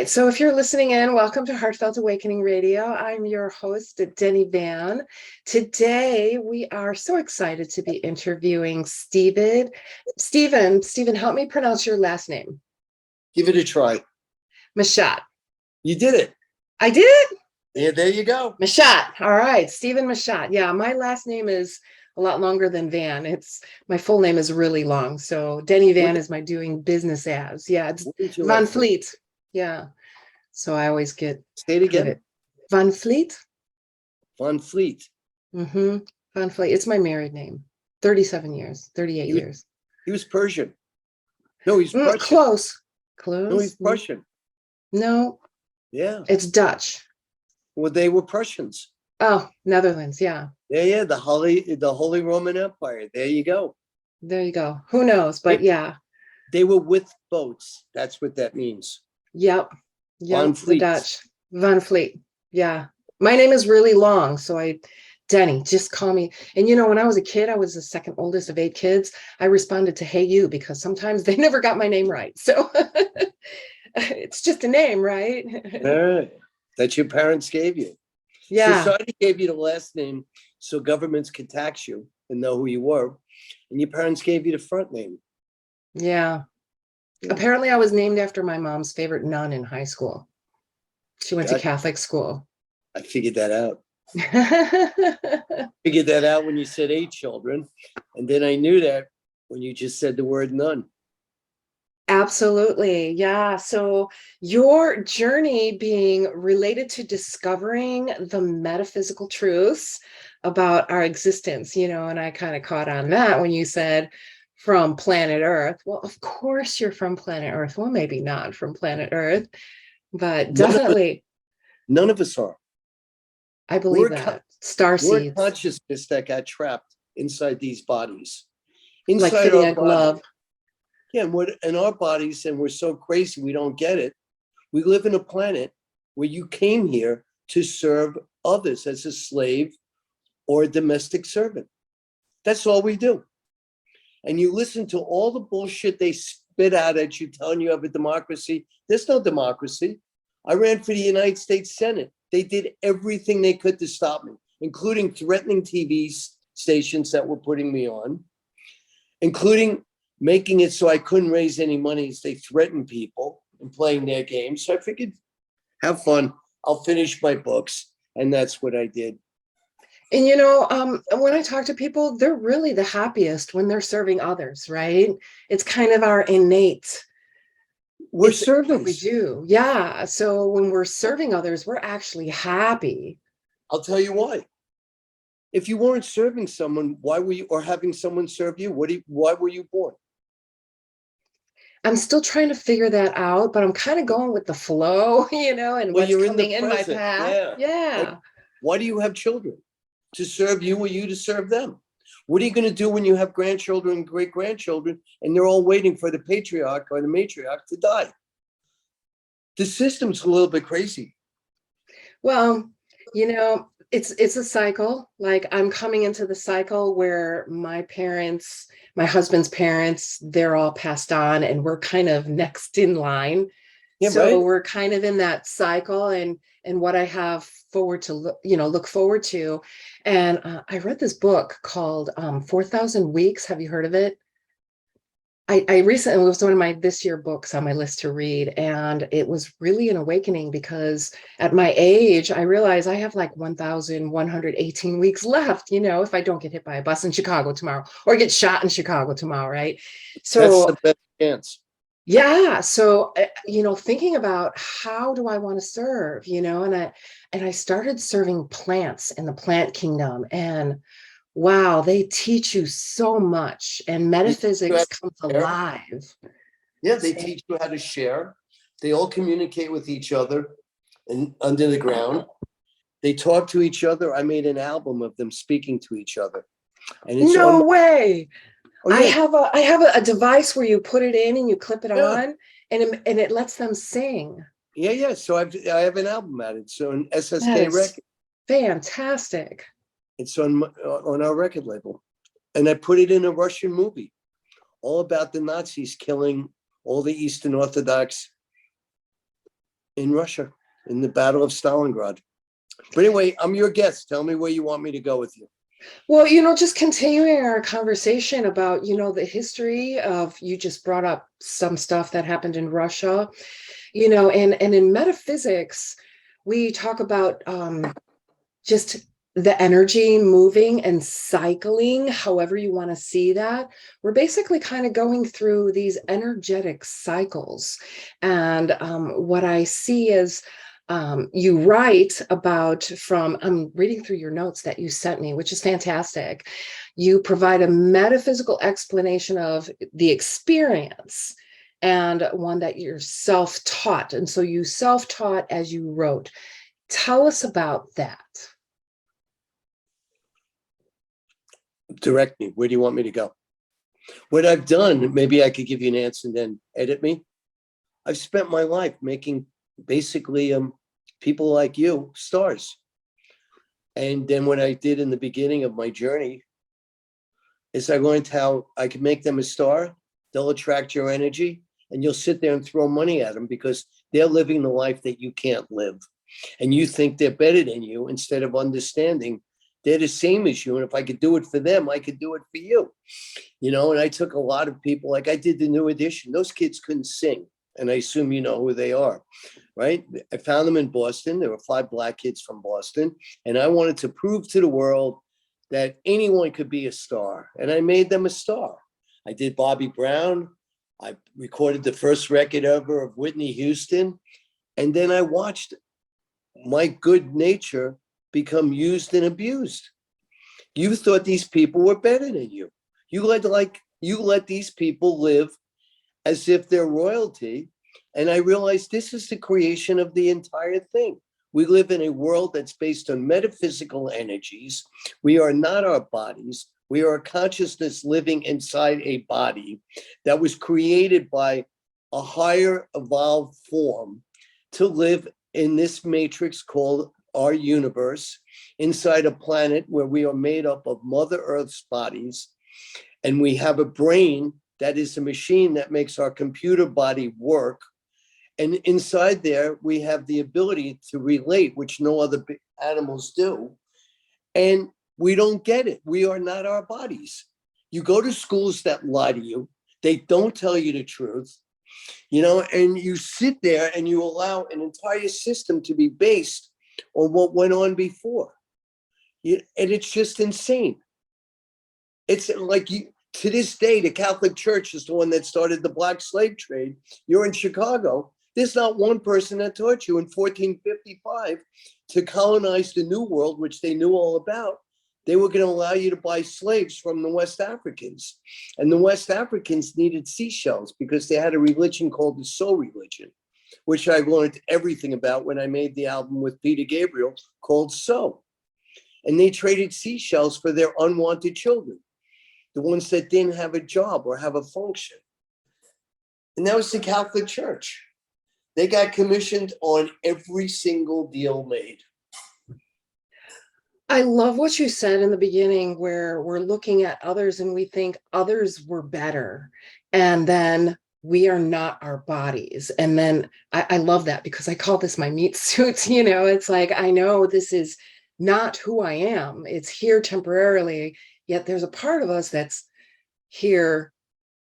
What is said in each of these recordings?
right, so if you're listening in, welcome to Heartfelt Awakening Radio. I'm your host, Denny Van. Today, we are so excited to be interviewing Steven. Steven, help me pronounce your last name. Give it a try. Machat. You did it. I did it? Yeah, there you go. Machat. All right, Steven Machat. Yeah, my last name is a lot longer than Van. My full name is really long. So Denny Van is my doing business as. Yeah, it's Van Fleet. Yeah. So I always get Say it again. Van Fleet. Van Fleet. Mm-hmm. Van Fleet. It's my married name. 38 years. He was Persian. No, he's Prussian. Close. No, he's Prussian. No. Yeah. It's Dutch. Well, they were Prussians. Oh, Netherlands. Yeah. Yeah. The Holy Roman Empire. There you go. There you go. Who knows? But yeah. They were with boats. That's what that means. Yep. Van Fleet. The Dutch. Van Fleet. Yeah. My name is really long. So Denny, just call me. And when I was a kid, I was the second oldest of 8 kids. I responded to "Hey you" because sometimes they never got my name right. So it's just a name, right? All right. That your parents gave you. Yeah. Society gave you the last name so governments could tax you and know who you were. And your parents gave you the front name. Yeah. Apparently, I was named after my mom's favorite nun in high school. She went to Catholic school. I figured that out. Figured that out when you said 8 children. And then I knew that when you just said the word nun. Absolutely. Yeah. So your journey being related to discovering the metaphysical truths about our existence, and I kind of caught on that when you said from planet Earth. Well, of course you're from planet Earth. Well, maybe not from planet Earth, but definitely. None of us are. I believe that. Star seeds. We're consciousness that got trapped inside these bodies. Inside like fitting a glove. Yeah, and we're in our bodies, and we're so crazy we don't get it. We live in a planet where you came here to serve others as a slave or a domestic servant. That's all we do. And you listen to all the bullshit they spit out at you, telling you have a democracy. There's no democracy. I ran for the United States Senate. They did everything they could to stop me, including threatening TV stations that were putting me on, including making it so I couldn't raise any money as they threatened people and playing their games. So I figured, have fun. I'll finish my books. And that's what I did. And, when I talk to people, they're really the happiest when they're serving others, right? It's kind of our innate. We're servants. We do. Yeah. So when we're serving others, we're actually happy. I'll tell you why. If you weren't serving someone, why were you, or having someone serve you? Why were you born? I'm still trying to figure that out, but I'm kind of going with the flow, and what's coming in my path. Yeah. Why do you have children? To serve you or you to serve them? What are you going to do when you have grandchildren and great-grandchildren and they're all waiting for the patriarch or the matriarch to die? The system's a little bit crazy. Well, it's a cycle. Like I'm coming into the cycle where my parents, my husband's parents, they're all passed on and we're kind of next in line. Yeah, so right? We're kind of in that cycle and what I have look forward to. And I read this book called 4,000 Weeks. Have you heard of it? I recently, it was one of my this year books on my list to read. And it was really an awakening because at my age, I realized I have like 1,118 weeks left, if I don't get hit by a bus in Chicago tomorrow or get shot in Chicago tomorrow, right? So that's the best chance. Yeah. So, thinking about how do I want to serve, and I started serving plants in the plant kingdom and wow, they teach you so much and metaphysics comes alive. Yeah. They teach you how to share. They all communicate with each other and under the ground. They talk to each other. I made an album of them speaking to each other. And it's no way. Oh, yeah. I have a device where you put it in and you clip it on and it lets them sing. Yeah. So I have an album at it. So an SSK record. Fantastic. It's on our record label. And I put it in a Russian movie all about the Nazis killing all the Eastern Orthodox in Russia, in the Battle of Stalingrad. But anyway, I'm your guest. Tell me where you want me to go with you. Well, just continuing our conversation about, the history of, you just brought up some stuff that happened in Russia, and in metaphysics, we talk about just the energy moving and cycling, however you want to see that. We're basically kind of going through these energetic cycles. And what I see is, you write about, I'm reading through your notes that you sent me, which is fantastic. You provide a metaphysical explanation of the experience, and one that you're self-taught. And so you self-taught as you wrote. Tell us about that. Direct me. Where do you want me to go? What I've done, maybe I could give you an answer and then edit me. I've spent my life making basically people like you stars. And then what I did in the beginning of my journey is I learned how I could make them a star. They'll attract your energy, and you'll sit there and throw money at them because they're living the life that you can't live. And you think they're better than you, instead of understanding they're the same as you. And if I could do it for them, I could do it for you. And I took a lot of people, like I did the New Edition. Those kids couldn't sing. And I assume you know who they are, right? I found them in Boston. There were 5 Black kids from Boston. And I wanted to prove to the world that anyone could be a star. And I made them a star. I did Bobby Brown. I recorded the first record ever of Whitney Houston. And then I watched my good nature become used and abused. You thought these people were better than you. You let these people live as if they're royalty. And I realized this is the creation of the entire thing. We live in a world that's based on metaphysical energies. We are not our bodies. We are a consciousness living inside a body that was created by a higher evolved form to live in this matrix called our universe, inside a planet where we are made up of Mother Earth's bodies. And we have a brain that is a machine that makes our computer body work. And inside there, we have the ability to relate, which no other animals do. And we don't get it. We are not our bodies. You go to schools that lie to you. They don't tell you the truth, and you sit there and you allow an entire system to be based on what went on before. And it's just insane. It's like to this day, the Catholic Church is the one that started the black slave trade. You're in Chicago. There's not one person that taught you in 1455 to colonize the New World, which they knew all about. They were going to allow you to buy slaves from the West Africans. And the West Africans needed seashells because they had a religion called the soul religion, which I learned everything about when I made the album with Peter Gabriel called So. And they traded seashells for their unwanted children, the ones that didn't have a job or have a function. And that was the Catholic Church. They got commissioned on every single deal made. I love what you said in the beginning, where we're looking at others and we think others were better. And then we are not our bodies. And then I love that, because I call this my meat suit. It's like, I know this is not who I am. It's here temporarily, yet there's a part of us that's here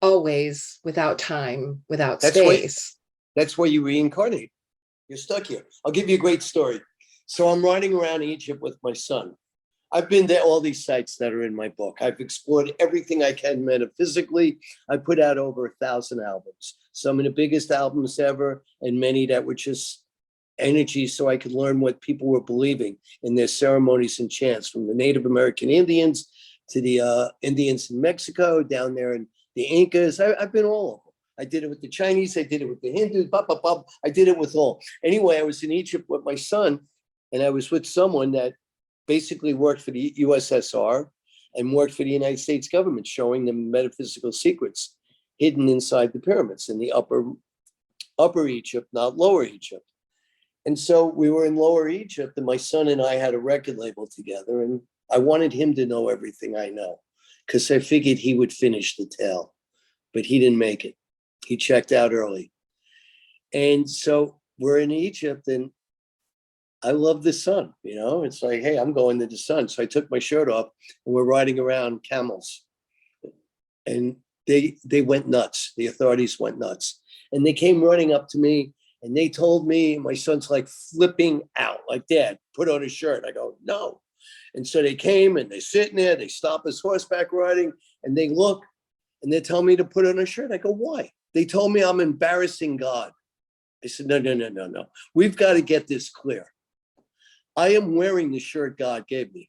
always, without time, without space. That's why you reincarnate. You're stuck here. I'll give you a great story. So I'm riding around Egypt with my son. I've been to all these sites that are in my book. I've explored everything I can metaphysically. I put out over 1,000 albums, some of the biggest albums ever, and many that were just energy, so I could learn what people were believing in their ceremonies and chants, from the Native American Indians to the Indians in Mexico, down there in the Incas. I've been all over. I did it with the Chinese. I did it with the Hindus. I did it with all. Anyway, I was in Egypt with my son, and I was with someone that basically worked for the USSR and worked for the United States government, showing them metaphysical secrets hidden inside the pyramids in the upper Egypt, not lower Egypt. And so we were in lower Egypt, and my son and I had a record label together, and I wanted him to know everything I know, because I figured he would finish the tale, but he didn't make it. He checked out early. And so we're in Egypt and I love the sun, it's like, hey, I'm going to the sun. So I took my shirt off and we're riding around camels. And they went nuts. The authorities went nuts. And they came running up to me and they told me, my son's like flipping out, like, Dad, put on a shirt. I go, no. And so they came and they're sitting there, they stop us horseback riding and they look and they tell me to put on a shirt. I go, why? They told me I'm embarrassing God. I said, no. We've got to get this clear. I am wearing the shirt God gave me.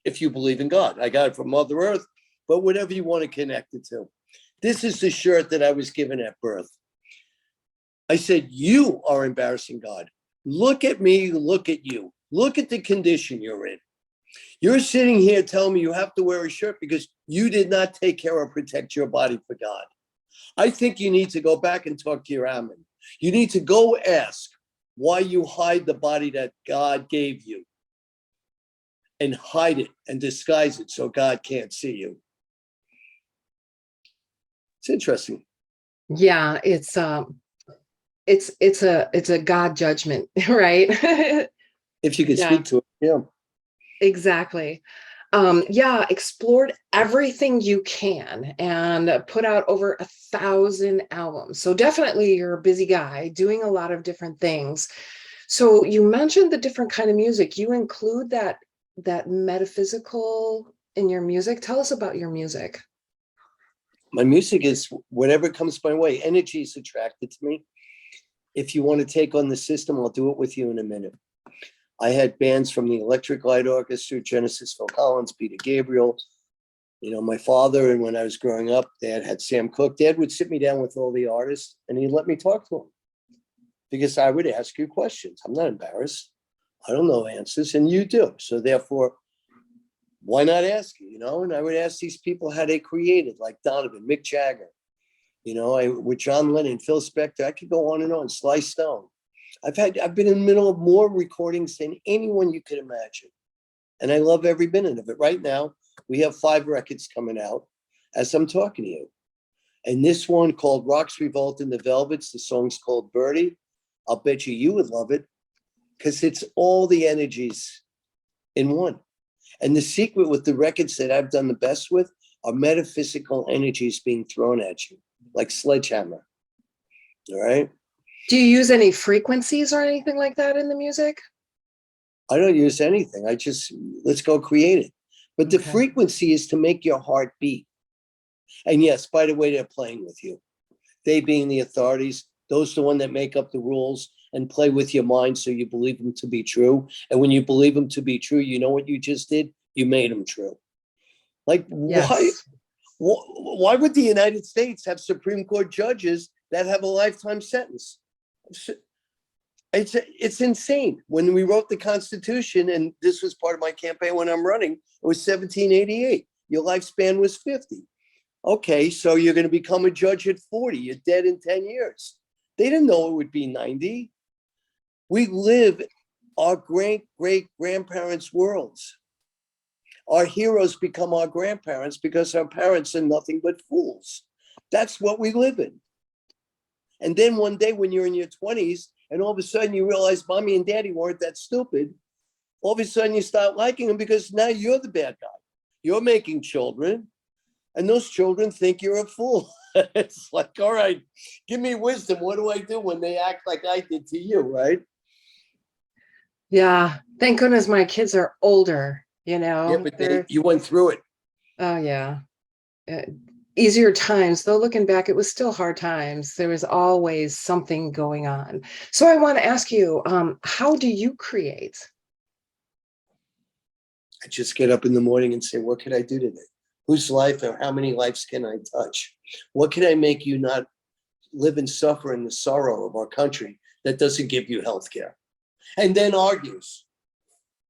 If you believe in God, I got it from Mother Earth, but whatever you want to connect it to. This is the shirt that I was given at birth. I said, you are embarrassing God. Look at me, look at you. Look at the condition you're in. You're sitting here telling me you have to wear a shirt because you did not take care or protect your body for God. I think you need to go back and talk to your Amen. You need to go ask why you hide the body that God gave you and hide it and disguise it so God can't see you. It's interesting. Yeah, it's a God judgment, right? If you could Yeah. speak to it, yeah. Exactly. Yeah, explored everything you can and put out over 1,000 albums. So definitely you're a busy guy doing a lot of different things. So you mentioned the different kind of music. You include that metaphysical in your music. Tell us about your music. My music is whatever comes my way. Energy is attracted to me. If you want to take on the system, I'll do it with you in a minute. I had bands from the Electric Light Orchestra, Genesis, Phil Collins, Peter Gabriel. My father, and when I was growing up, Dad had Sam Cooke. Dad would sit me down with all the artists and he'd let me talk to them because I would ask you questions. I'm not embarrassed. I don't know answers and you do. So therefore, why not ask you, And I would ask these people how they created, like Donovan, Mick Jagger, with John Lennon, Phil Spector. I could go on and on, Sly Stone. I've been in the middle of more recordings than anyone you could imagine. And I love every minute of it. Right now, we have 5 records coming out as I'm talking to you. And this one called Rocks Revolt in the Velvets, the song's called Birdie. I'll bet you would love it because it's all the energies in one. And the secret with the records that I've done the best with are metaphysical energies being thrown at you, like sledgehammer. All right? Do you use any frequencies or anything like that in the music? I don't use anything. Let's go create it. But the Okay. frequency is to make your heart beat. And yes, by the way, they're playing with you. They being the authorities, those are the ones that make up the rules and play with your mind so you believe them to be true. And when you believe them to be true, you know what you just did? You made them true. Like, Yes. why would the United States have Supreme Court judges that have a lifetime sentence? It's insane. When we wrote the Constitution, and this was part of my campaign when I'm running, it was 1788. Your lifespan was 50. Okay, so you're going to become a judge at 40. You're dead in 10 years. They didn't know it would be 90. We live our great-great-grandparents' worlds. Our heroes become our grandparents because our parents are nothing but fools. That's what we live in. And then one day when you're in your 20s and all of a sudden you realize mommy and daddy weren't that stupid, all of a sudden you start liking them because now you're the bad guy. You're making children and those children think you're a fool. It's like, all right, give me wisdom. What do I do when they act like I did to you, right? Yeah. Thank goodness my kids are older, Yeah, but you went through it. Oh, yeah. Easier times, though looking back, it was still hard times. There was always something going on. So I want to ask you, how do you create? I just get up in the morning and say, what can I do today? Whose life or how many lives can I touch? What can I make you not live and suffer in the sorrow of our country that doesn't give you health care? And then argues.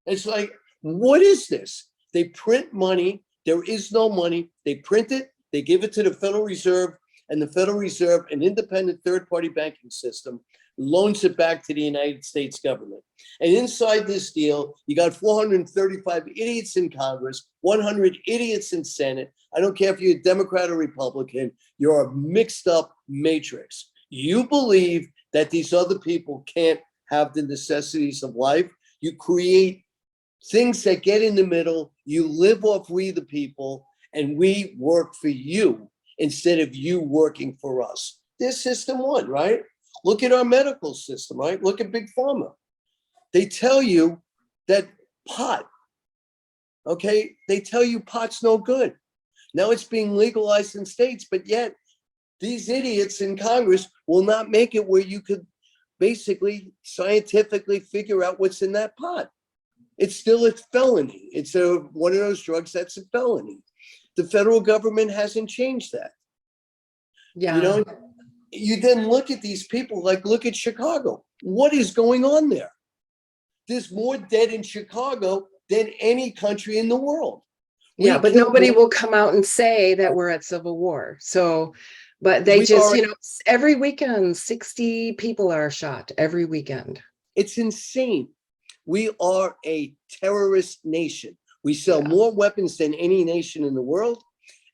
It's like, what is this? They print money. There is no money. They print it. They give it to the Federal Reserve, and the Federal Reserve, an independent third-party banking system, loans it back to the United States government. And inside this deal, you got 435 idiots in Congress, 100 idiots in Senate. I don't care if you're a Democrat or Republican, you're a mixed up matrix. You believe that these other people can't have the necessities of life. You create things that get in the middle. You live off we the people, and we work for you instead of you working for us. There's system one, right? Look at our medical system, right? Look at Big Pharma. They tell you that pot, okay? They tell you pot's no good. Now it's being legalized in states, but yet these idiots in Congress will not make it where you could basically scientifically figure out what's in that pot. It's still a felony. It's one of those drugs that's a felony. The federal government hasn't changed that. Yeah. You know, you then look at these people, like look at Chicago. What is going on there? There's more dead in Chicago than any country in the world. Yeah, but nobody will come out and say that we're at civil war. So, but they just, every weekend, 60 people are shot every weekend. It's insane. We are a terrorist nation. We sell more weapons than any nation in the world,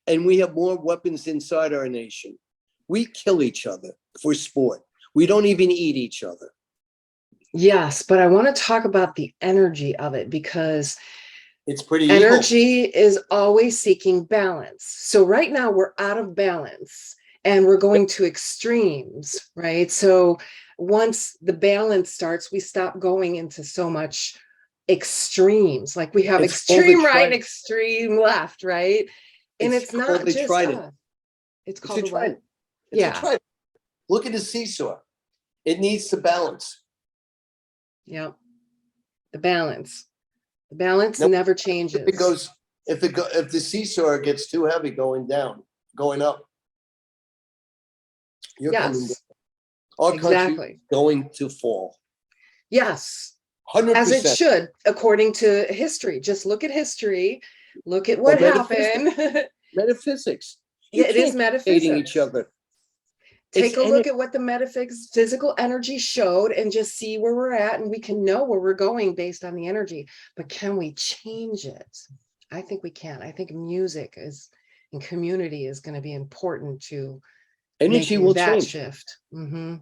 and we have more weapons inside our nation. We kill each other for sport. We don't even eat each other. Yes, but I want to talk about the energy of it, because it's pretty energy is always seeking balance. So right now we're out of balance and we're going to extremes, right? So once the balance starts, we stop going into so much extremes. Like we have extreme right and extreme left, right? And it's not just us. It's called the what? Yeah. Look at the seesaw. It needs to balance. Yeah. The balance. The balance never changes. If the seesaw gets too heavy going down, going up, you're coming down. Our country is going to fall. Yes. 100%. As it should, according to history. Just look at history. Look at what happened. Metaphysics. Yeah, it is metaphysics. Each other. Take a look at what the metaphysical energy showed and just see where we're at, and we can know where we're going based on the energy. But can we change it? I think we can. I think music and community is going to be important to energy will change. Shift. Mm-hmm.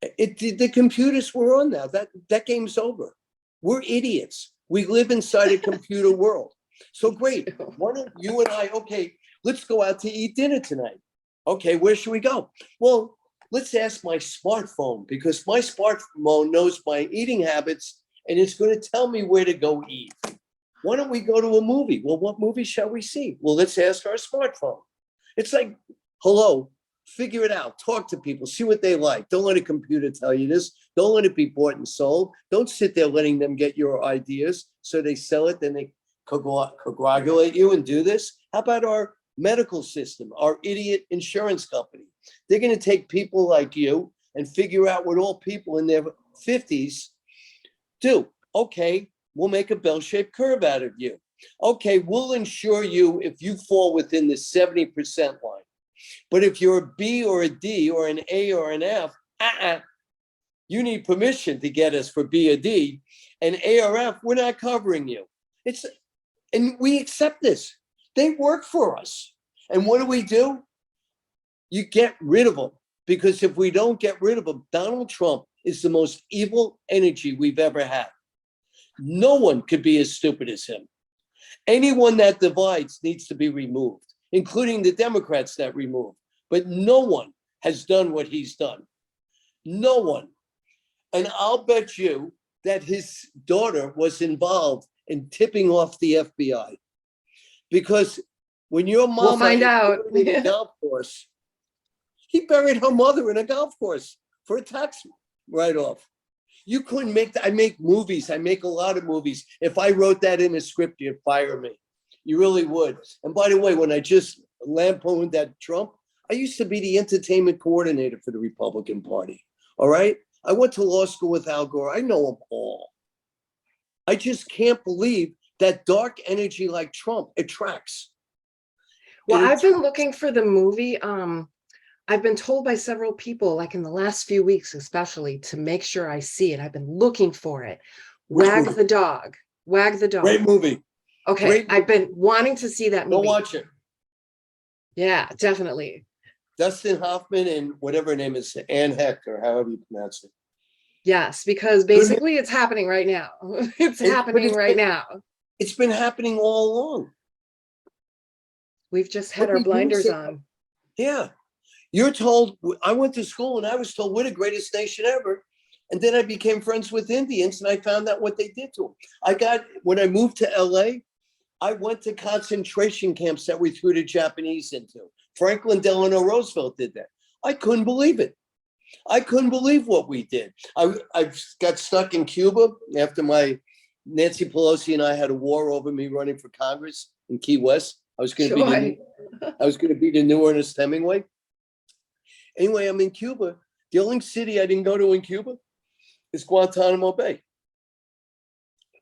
The computers were on now. That game's over. We're idiots. We live inside a computer world. So great. Why don't you and I, okay, let's go out to eat dinner tonight. Okay, where should we go? Well, let's ask my smartphone, because my smartphone knows my eating habits and it's going to tell me where to go eat. Why don't we go to a movie? Well, what movie shall we see? Well, let's ask our smartphone. It's like, hello, figure it out. Talk to people, see what they like. Don't let a computer tell you this. Don't let it be bought and sold. Don't sit there letting them get your ideas so they sell it, then they congratulate you and do this. How about our medical system, our idiot insurance company? They're going to take people like you and figure out what all people in their 50s do. Okay, we'll make a bell-shaped curve out of you. Okay, we'll insure you if you fall within the 70% line. But if you're a B or a D or an A or an F, you need permission to get us for B or D. And A or F, we're not covering you. And we accept this. They work for us. And what do? You get rid of them. Because if we don't get rid of them, Donald Trump is the most evil energy we've ever had. No one could be as stupid as him. Anyone that divides needs to be removed, including the Democrats that remove. But no one has done what he's done. No one. And I'll bet you that his daughter was involved in tipping off the FBI. Because when your mom we'll find out in a golf course, he buried her mother in a golf course for a tax write-off. You couldn't make that. I make movies. I make a lot of movies. If I wrote that in a script, you'd fire me. You really would. And by the way, when I just lampooned that Trump, I used to be the entertainment coordinator for the Republican Party. All right? I went to law school with Al Gore. I know them all. I just can't believe that dark energy like Trump attracts. Well, I've been looking for the movie. I've been told by several people, like in the last few weeks, especially, to make sure I see it. I've been looking for it. Wag the Dog. Wag the Dog. Great movie. Okay. I've been wanting to see that movie. Go watch it. Yeah, definitely. Dustin Hoffman and whatever her name is, Anne Heck, or however you pronounce it. Yes, because basically it's happening right now. It's happening right now. It's been happening all along. We've just had our blinders on. Yeah. You're told, I went to school and I was told we're the greatest nation ever. And then I became friends with Indians and I found out what they did to them. When I moved to LA, I went to concentration camps that we threw the Japanese into. Franklin Delano Roosevelt did that. I couldn't believe it. I couldn't believe what we did. I got stuck in Cuba after Nancy Pelosi and I had a war over me running for Congress in Key West. I was going to be the new Ernest Hemingway. Anyway, I'm in Cuba. The only city I didn't go to in Cuba is Guantanamo Bay.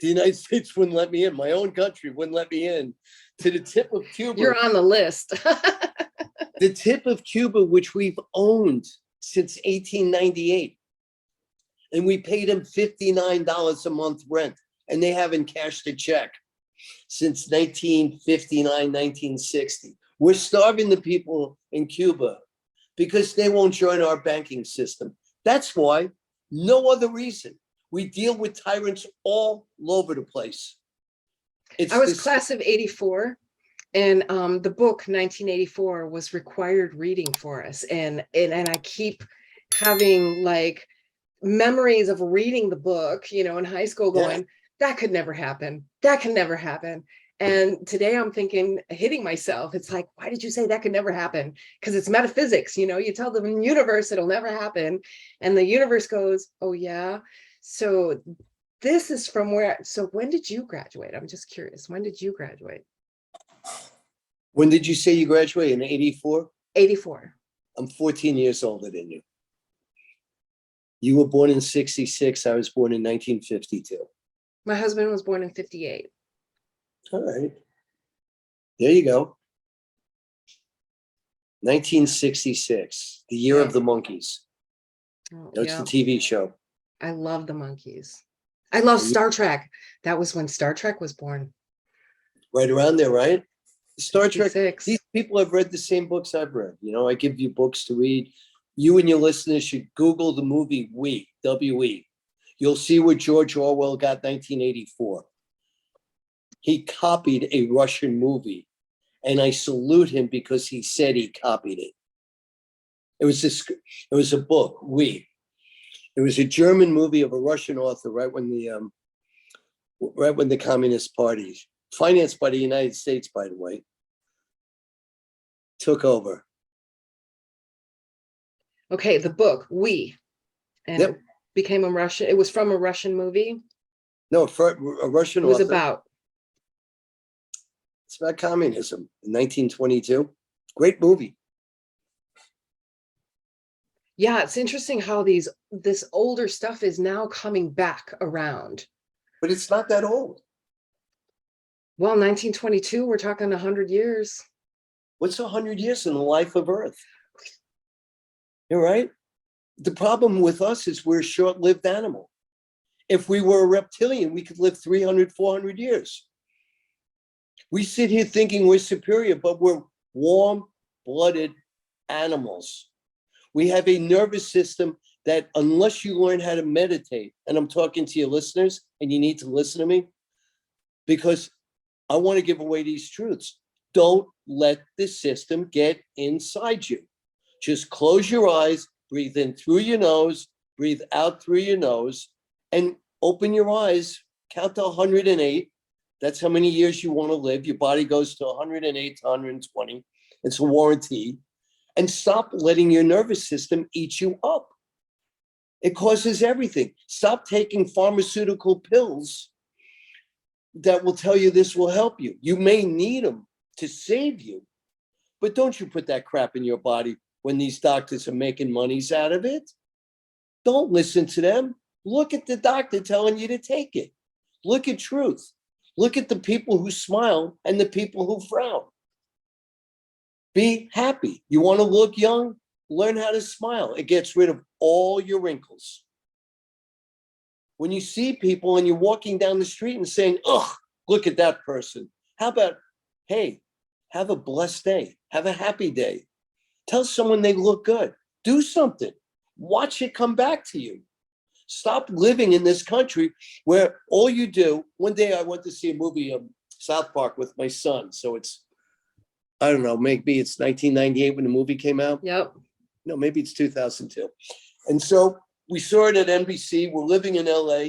The United States wouldn't let me in. My own country wouldn't let me in to the tip of Cuba. You're on the list. The tip of Cuba, which we've owned since 1898. And we paid them $59 a month rent. And they haven't cashed a check since 1959, 1960. We're starving the people in Cuba because they won't join our banking system. That's why, no other reason. We deal with tyrants all over the place. I was class of 84, and the book 1984 was required reading for us. And I keep having like memories of reading the book, in high school going, that could never happen. That can never happen. And today I'm thinking, hitting myself. It's like, why did you say that could never happen? Because it's metaphysics, you tell the universe it'll never happen. And the universe goes, oh yeah. So this is from where, so when did you graduate? I'm just curious. When did you graduate? When did you say you graduated? In 84? 84. I'm 14 years older than you. You were born in 66. I was born in 1952. My husband was born in 58. All right. There you go. 1966, the year of the monkeys. That's the TV show. I love the monkeys. I love Star Trek. That was when Star Trek was born. Right around there, right? Star 56. Trek. These people have read the same books I've read. I give you books to read. You and your listeners should Google the movie We, W-E. You'll see where George Orwell got 1984. He copied a Russian movie, and I salute him because he said he copied it. It was a book, We. It was a German movie of a Russian author right when the Communist Party, financed by the United States, by the way, took over. Okay, the book, We. And it became a Russian, it was from a Russian movie? No, for a Russian author. It was about? It's about communism in 1922. Great movie. Yeah, it's interesting how this older stuff is now coming back around. But it's not that old. Well, 1922, we're talking 100 years. What's 100 years in the life of Earth? You're right. The problem with us is we're a short-lived animal. If we were a reptilian, we could live 300, 400 years. We sit here thinking we're superior, but we're warm-blooded animals. We have a nervous system that unless you learn how to meditate, and I'm talking to your listeners, and you need to listen to me, because I want to give away these truths. Don't let the system get inside you. Just close your eyes, breathe in through your nose, breathe out through your nose, and open your eyes, count to 108. That's how many years you want to live. Your body goes to 108 to 120. It's a warranty. And stop letting your nervous system eat you up. It causes everything. Stop taking pharmaceutical pills that will tell you this will help you. You may need them to save you, but don't you put that crap in your body when these doctors are making monies out of it. Don't listen to them. Look at the doctor telling you to take it. Look at truth. Look at the people who smile and the people who frown. Be happy. You want to look young? Learn how to smile. It gets rid of all your wrinkles. When you see people and you're walking down the street and saying, ugh, look at that person. How about, hey, have a blessed day. Have a happy day. Tell someone they look good. Do something. Watch it come back to you. Stop living in this country where all you do. One day I went to see a movie, South Park, with my son. So it's, I don't know, maybe it's 1998 when the movie came out. Yep. No, maybe it's 2002. And so we saw it at NBC. We're living in LA.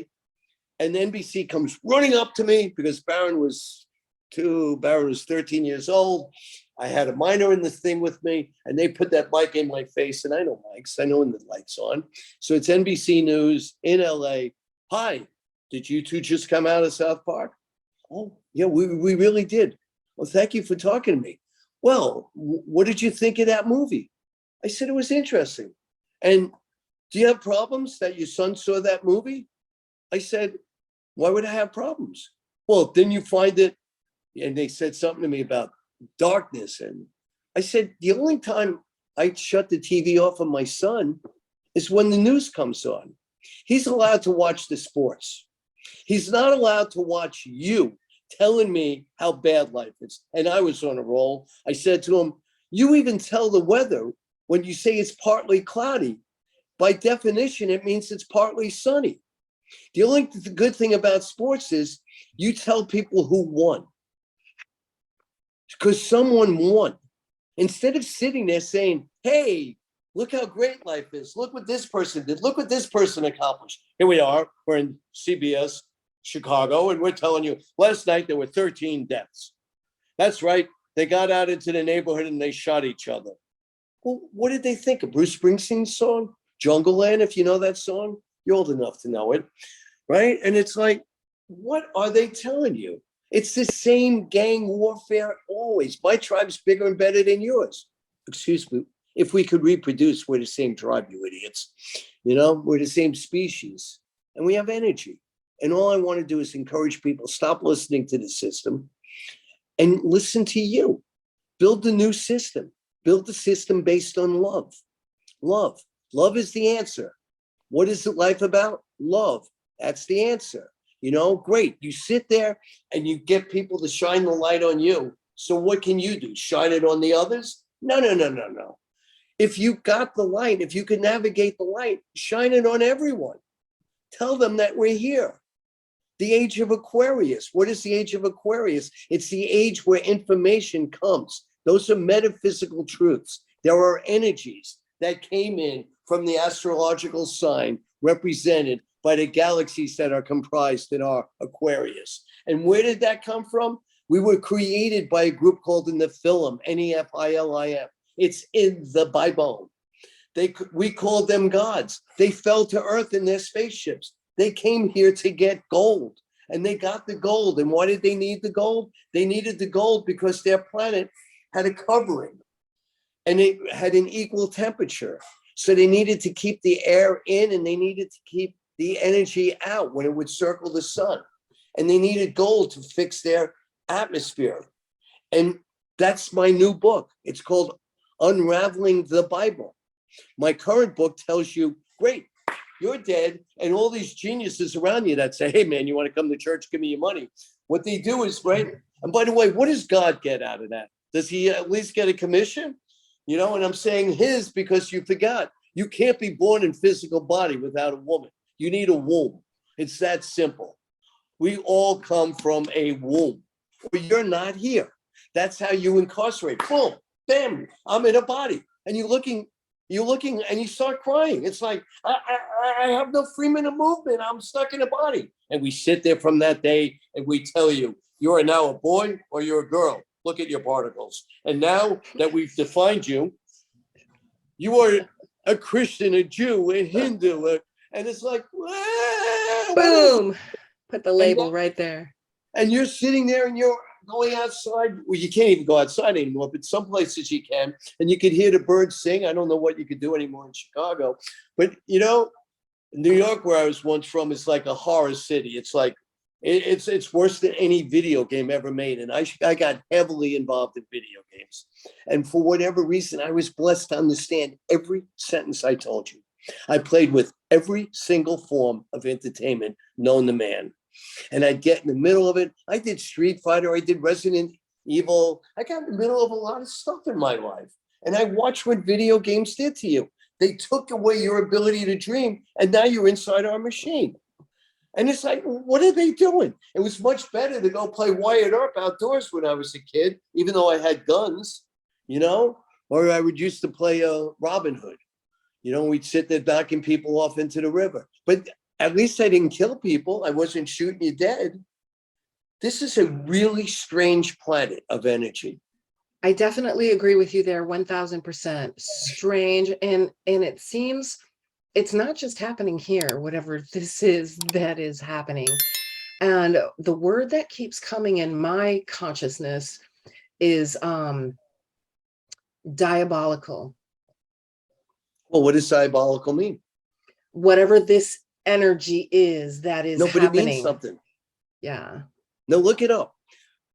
And NBC comes running up to me because Baron was 13 years old. I had a minor in the thing with me, and they put that mic in my face, and I know mics. I know when the light's on. So it's NBC News in LA. Hi, did you two just come out of South Park? Oh, yeah, we really did. Well, thank you for talking to me. Well, what did you think of that movie? I said it was interesting. And do you have problems that your son saw that movie? I said, why would I have problems? Well, didn't you find it? And they said something to me about darkness. And I said, the only time I shut the TV off of my son is when the news comes on. He's allowed to watch the sports. He's not allowed to watch you telling me how bad life is. And I was on a roll. I said to him, you even tell the weather when you say it's partly cloudy. By definition, it means it's partly sunny. The only good thing about sports is you tell people who won. Because someone won. Instead of sitting there saying, hey, look how great life is. Look what this person did. Look what this person accomplished. Here we are. We're in CBS, Chicago, and we're telling you last night there were 13 deaths. That's right. They got out into the neighborhood and they shot each other. Well, what did they think of Bruce Springsteen's song? Jungle Land, if you know that song, you're old enough to know it, right? And it's like, what are they telling you? It's the same gang warfare always. My tribe's bigger and better than yours. Excuse me. If we could reproduce, we're the same tribe, you idiots. You know, we're the same species and we have energy. And all I want to do is encourage people, stop listening to the system and listen to you. Build a new system. Build the system based on love. Love. Love is the answer. What is life about? Love. That's the answer. You know, great. You sit there and you get people to shine the light on you. So what can you do? Shine it on the others? No. If you got the light, if you can navigate the light, shine it on everyone. Tell them that we're here. The age of Aquarius. What is the age of Aquarius? It's the age where information comes. Those are metaphysical truths. There are energies that came in from the astrological sign represented by the galaxies that are comprised in our Aquarius. And where did that come from? We were created by a group called the Nephilim, Nephilim. It's in the Bible. We called them gods. They fell to earth in their spaceships. They came here to get gold, and they got the gold. And why did they need the gold? They needed the gold because their planet had a covering, and it had an equal temperature. So they needed to keep the air in, and they needed to keep the energy out when it would circle the sun. And they needed gold to fix their atmosphere. And that's my new book. It's called Unraveling the Bible. My current book tells you, great, you're dead, and all these geniuses around you that say, hey, man, you want to come to church? Give me your money. What they do is, right? And by the way, what does God get out of that? Does he at least get a commission? You know, and I'm saying his because you forgot. You can't be born in physical body without a woman. You need a womb. It's that simple. We all come from a womb. But you're not here. That's how you incarcerate. Boom, bam, I'm in a body. And you're looking and you start crying. It's like, I have no freedom of movement. I'm stuck in a body. And we sit there from that day and we tell you, you are now a boy or you're a girl. Look at your particles. And now that we've defined you, you are a Christian, a Jew, a Hindu, and it's like, boom, put the label right there. And you're sitting there and you're going outside. Well, you can't even go outside anymore, but some places you can, and you could hear the birds sing. I don't know what you could do anymore in Chicago, but you know, New York, where I was once from, is like a horror city. It's like, it's worse than any video game ever made. And I got heavily involved in video games. And for whatever reason, I was blessed to understand every sentence I told you. I played with every single form of entertainment known to man. And I'd get in the middle of it. I did Street Fighter. I did Resident Evil. I got in the middle of a lot of stuff in my life. And I watched what video games did to you. They took away your ability to dream, and now you're inside our machine. And it's like, what are they doing? It was much better to go play Wyatt Earp outdoors when I was a kid, even though I had guns, or I would used to play Robin Hood. We'd sit there knocking people off into the river. But at least I didn't kill people. I wasn't shooting you dead. This is a really strange planet of energy. I definitely agree with you there, 1000%. Strange. And it seems it's not just happening here, whatever this is that is happening. And the word that keeps coming in my consciousness is diabolical. Well, what does diabolical mean? Whatever this energy is that is No, but happening. It means something. Yeah. No, look it up.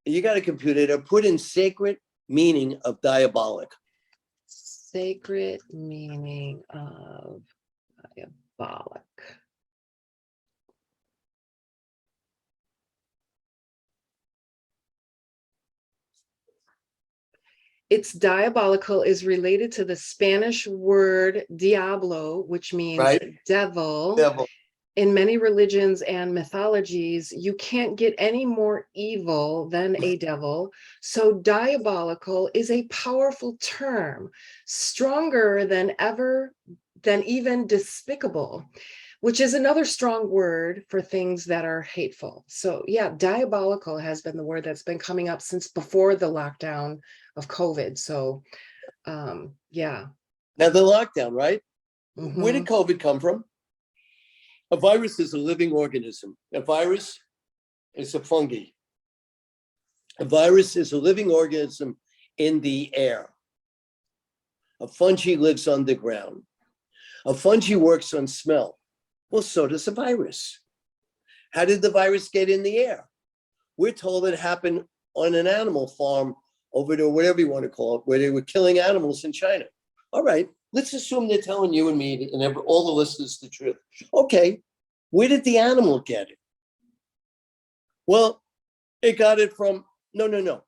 You got a computer to put in sacred meaning of diabolic. Sacred meaning of diabolic. It's diabolical is related to the Spanish word diablo, which means devil. Devil. In many religions and mythologies, you can't get any more evil than a devil. So diabolical is a powerful term, stronger than even despicable, which is another strong word for things that are hateful. So yeah, diabolical has been the word that's been coming up since before the lockdown of COVID. So yeah. Now the lockdown, right? Mm-hmm. Where did COVID come from? A virus is a living organism. A virus is a fungi. A virus is a living organism in the air. A fungi lives underground. A fungi works on smell. Well, so does a virus. How did the virus get in the air? We're told it happened on an animal farm over to whatever you want to call it, where they were killing animals in China. All right, let's assume they're telling you and me and all the listeners the truth. Okay, where did the animal get it? Well, it got it from, no.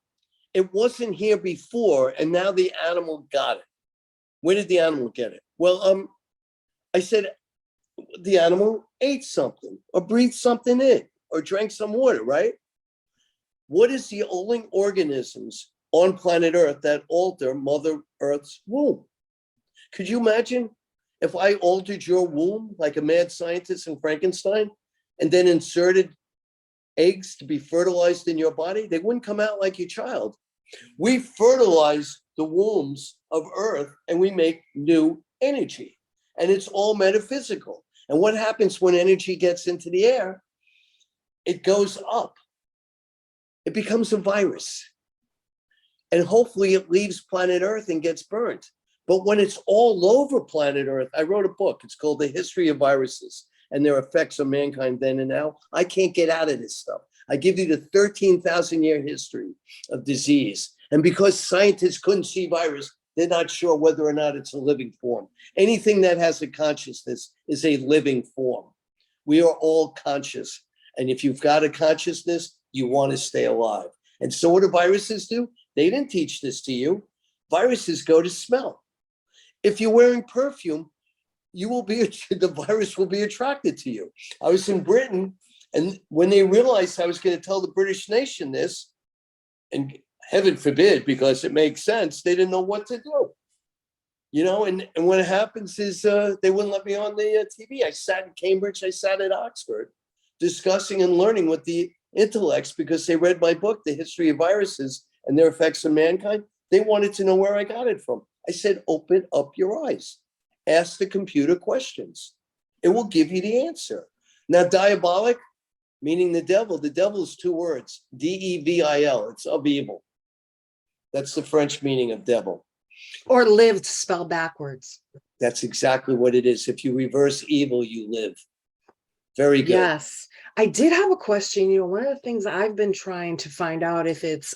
It wasn't here before, and now the animal got it. Where did the animal get it? Well, I said the animal ate something or breathed something in or drank some water, right? What is the only organisms on planet Earth that alter Mother Earth's womb? Could you imagine if I altered your womb like a mad scientist in Frankenstein and then inserted eggs to be fertilized in your body? They wouldn't come out like your child. We fertilize the wombs of Earth and we make new energy. And it's all metaphysical. And what happens when energy gets into the air? It goes up. It becomes a virus. And hopefully it leaves planet Earth and gets burnt. But when it's all over planet Earth, I wrote a book. It's called The History of Viruses and Their Effects on Mankind Then and Now. I can't get out of this stuff. I give you the 13,000-year history of disease. And because scientists couldn't see virus, they're not sure whether or not it's a living form. Anything that has a consciousness is a living form. We are all conscious. And if you've got a consciousness, you want to stay alive. And so what do viruses do? They didn't teach this to you. Viruses go to smell. If you're wearing perfume, the virus will be attracted to you. I was in Britain, and when they realized I was going to tell the British nation this, and heaven forbid, because it makes sense, they didn't know what to do. And what happens is they wouldn't let me on the TV. I sat in Cambridge, I sat at Oxford, discussing and learning with the intellects because they read my book, The History of Viruses and Their Effects on Mankind. They wanted to know where I got it from. I said, open up your eyes. Ask the computer questions. It will give you the answer. Now, diabolic, meaning the devil is two words, D-E-V-I-L. It's of evil. That's the French meaning of devil. Or lived spelled backwards. That's exactly what it is. If you reverse evil, you live. Very good. Yes. I did have a question. One of the things I've been trying to find out if it's,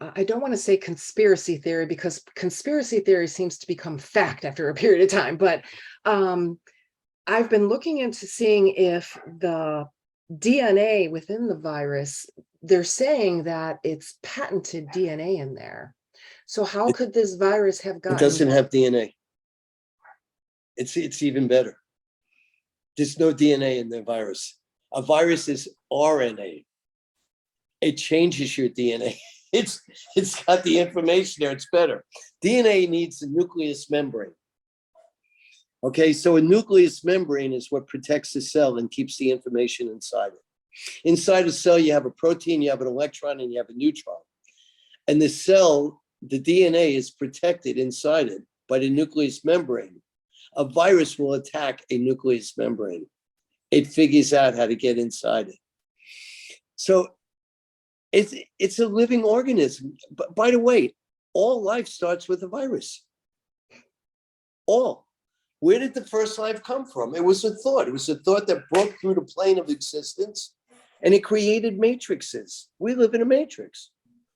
I don't want to say conspiracy theory because conspiracy theory seems to become fact after a period of time, but I've been looking into seeing if the DNA within the virus, they're saying that it's patented DNA in there. So how could this virus have It gotten? doesn't have DNA. It's even better. There's no DNA in the virus. A virus is RNA. It changes your DNA. It's got the information there. It's better. DNA needs a nucleus membrane. Okay, so a nucleus membrane is what protects the cell and keeps the information inside it. Inside a cell, you have a protein, you have an electron, and you have a neutron. And the cell, the DNA is protected inside it by the nucleus membrane. A virus will attack a nucleus membrane. It figures out how to get inside it. So it's a living organism. But by the way, all life starts with a virus. All. Where did the first life come from? It was a thought. It was a thought that broke through the plane of existence, and it created matrices. We live in a matrix.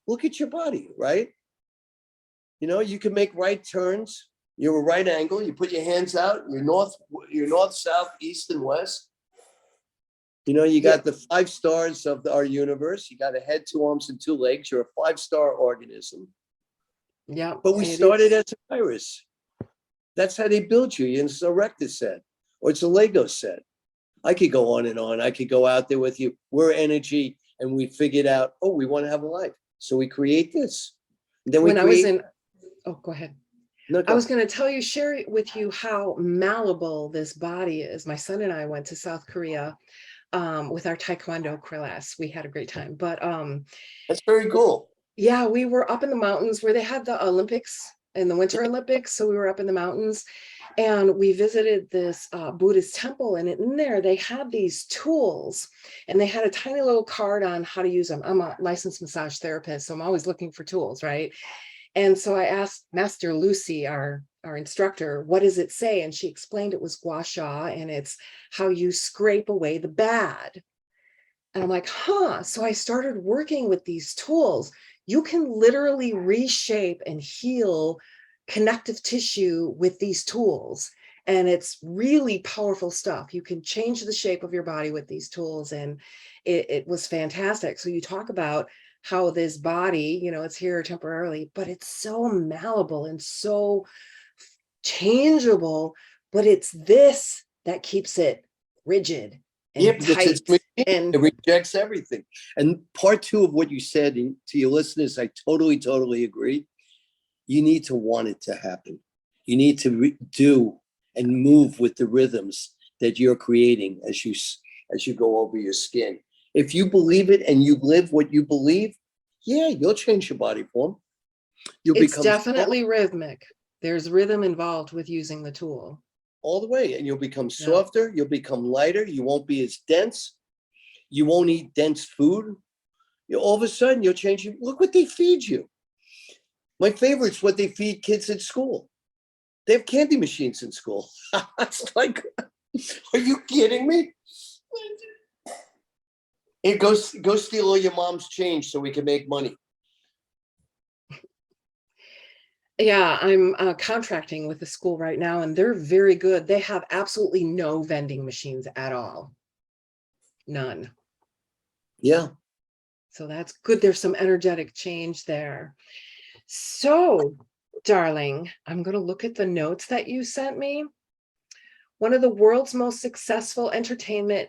Look at your body, right? You know, you can make right turns. You're a right angle. You put your hands out. You're north, south, east, and west. You know, you got the 5 stars of our universe. You got a head, 2 arms, and 2 legs. You're a 5-star organism. Yeah. But we started as a virus. That's how they build you. It's a Erector set, or it's a Lego set. I could go on and on. I could go out there with you. We're energy, and we figured out, oh, we want to have a life. So we create this. And then When I was in, oh, go ahead. No, I was going to tell you, share with you how malleable this body is. My son and I went to South Korea with our Taekwondo class. We had a great time, but that's very cool. Yeah, we were up in the mountains where they had the Olympics and the Winter Olympics. So we were up in the mountains and we visited this Buddhist temple, and in there they had these tools and they had a tiny little card on how to use them. I'm a licensed massage therapist, so I'm always looking for tools, right? And so I asked Master Lucy, our instructor, what does it say? And she explained it was gua sha, and it's how you scrape away the bad. And I'm like, huh. So I started working with these tools. You can literally reshape and heal connective tissue with these tools. And it's really powerful stuff. You can change the shape of your body with these tools. And it was fantastic. So you talk about how this body, you know, it's here temporarily, but it's so malleable and so changeable, but it's this that keeps it rigid and tight. And it rejects everything. And part 2 of what you said to your listeners, I totally agree. You need to want it to happen. You need to do and move with the rhythms that you're creating as you go over your skin. If you believe it and you live what you believe, yeah, you'll change your body form. It's definitely rhythmic. There's rhythm involved with using the tool. All the way. And you'll become softer. You'll become lighter. You won't be as dense. You won't eat dense food. All of a sudden, you'll change. Look what they feed you. My favorite is what they feed kids at school. They have candy machines in school. It's like, are you kidding me? Hey, go steal all your mom's change so we can make money. Yeah, I'm contracting with the school right now, and they're very good. They have absolutely no vending machines at all. None. Yeah. So that's good. There's some energetic change there. So, darling, I'm going to look at the notes that you sent me. One of the world's most successful entertainment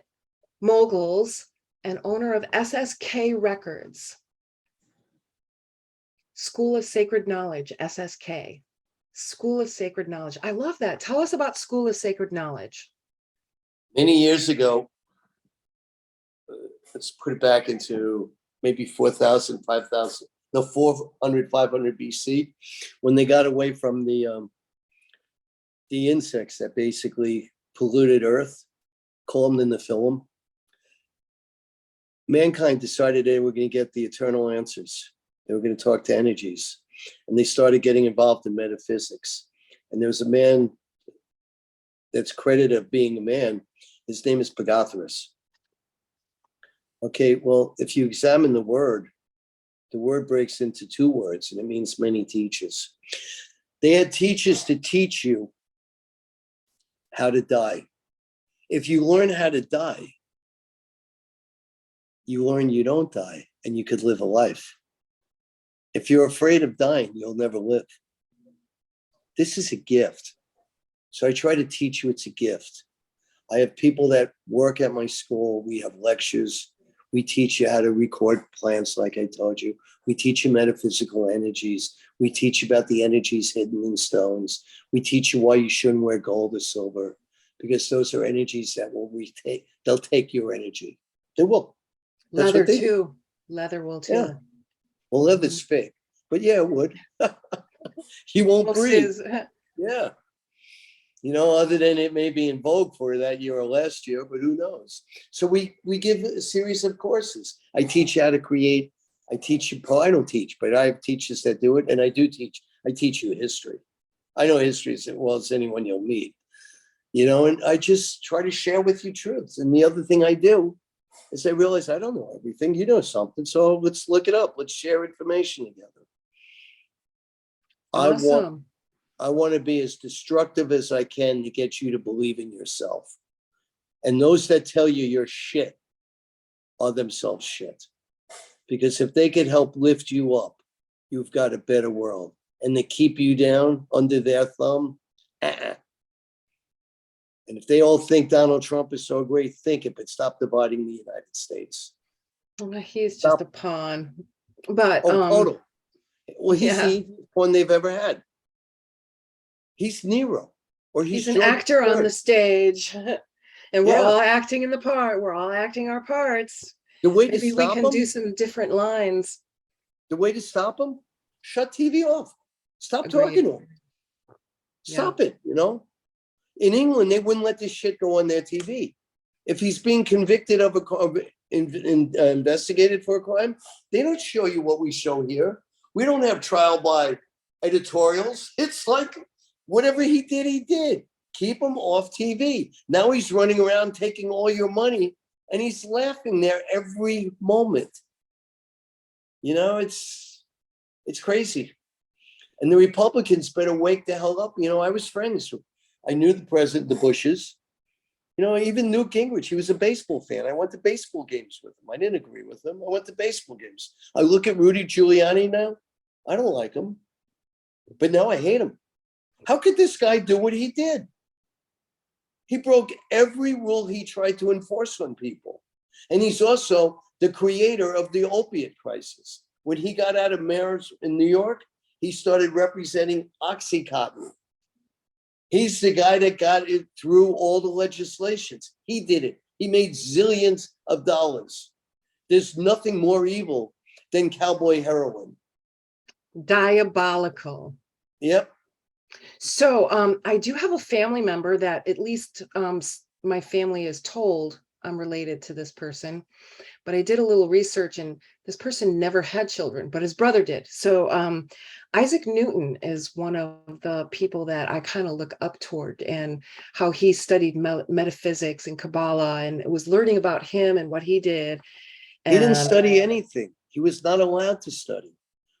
moguls and owner of SSK Records. School of Sacred Knowledge, SSK. School of Sacred Knowledge. I love that. Tell us about School of Sacred Knowledge. Many years ago, let's put it back into maybe 4,000, 5,000, no, 400, 500 BC, when they got away from the insects that basically polluted Earth, calmed in the film. Mankind decided they were going to get the eternal answers. They were going to talk to energies, and they started getting involved in metaphysics. And there was a man that's credited of being a man. His name is Pythagoras. Okay, well, if you examine the word breaks into 2 words, and it means many teachers. They had teachers to teach you how to die. If you learn how to die, you learn you don't die, and you could live a life. If you're afraid of dying, you'll never live. This is a gift. So I try to teach you it's a gift. I have people that work at my school. We have lectures. We teach you how to record plants, like I told you. We teach you metaphysical energies. We teach you about the energies hidden in stones. We teach you why you shouldn't wear gold or silver, because those are energies that will retake, they'll take your energy. They will. That's Leather what they do. too. Leather will Yeah. too. Well, leather's fake, but yeah, it would. You won't Most breathe. is Yeah. You know, other than it may be in vogue for that year or last year, but who knows? So we give a series of courses. I teach you how to create. I teach you, I don't teach, but I have teachers that do it. And I do teach. I teach you history. I know history as well as anyone you'll meet. You know, and I just try to share with you truths. And the other thing I do is I realize I don't know everything. You know something. So let's look it up. Let's share information together. awesome. I want to be as destructive as I can to get you to believe in yourself. And those that tell you you're shit are themselves shit. Because if they could help lift you up, you've got a better world. And they keep you down under their thumb, And if they all think Donald Trump is so great, think it, but stop dividing the United States. Well, he's Stop. just a pawn. But Total. Well, he's yeah. the easiest one they've ever had. He's Nero, or He's an George actor on the III. stage. And we're Yeah. all acting in the part. We're all acting our parts. The way to Maybe we stop can do him, some different lines. Shut TV off. Stop Agreed. talking to him. Stop it, you know? In England, they wouldn't let this shit go on their TV. If he's being convicted of investigated for a crime, they don't show you what we show here. We don't have trial by editorials. It's like whatever he did, he did. Keep him off TV. Now he's running around taking all your money and he's laughing there every moment. You know, it's crazy. And the Republicans better wake the hell up. You know, I was friends. I knew the president, the Bushes. You know, even Newt Gingrich, he was a baseball fan. I went to baseball games with him. I didn't agree with him. I went to baseball games. I look at Rudy Giuliani now. I don't like him. But now I hate him. How could this guy do what he did? He broke every rule he tried to enforce on people. And he's also the creator of the opiate crisis. When he got out of mayors in New York, he started representing Oxycontin. He's the guy that got it through all the legislations. He did it. He made zillions of dollars. There's nothing more evil than cowboy heroin. Diabolical. Yep. So I do have a family member that at least my family is told I'm related to this person. But I did a little research and this person never had children, but his brother did. So Isaac Newton is one of the people that I kind of look up toward, and how he studied metaphysics and Kabbalah, and was learning about him and what he did. He didn't study anything. He was not allowed to study.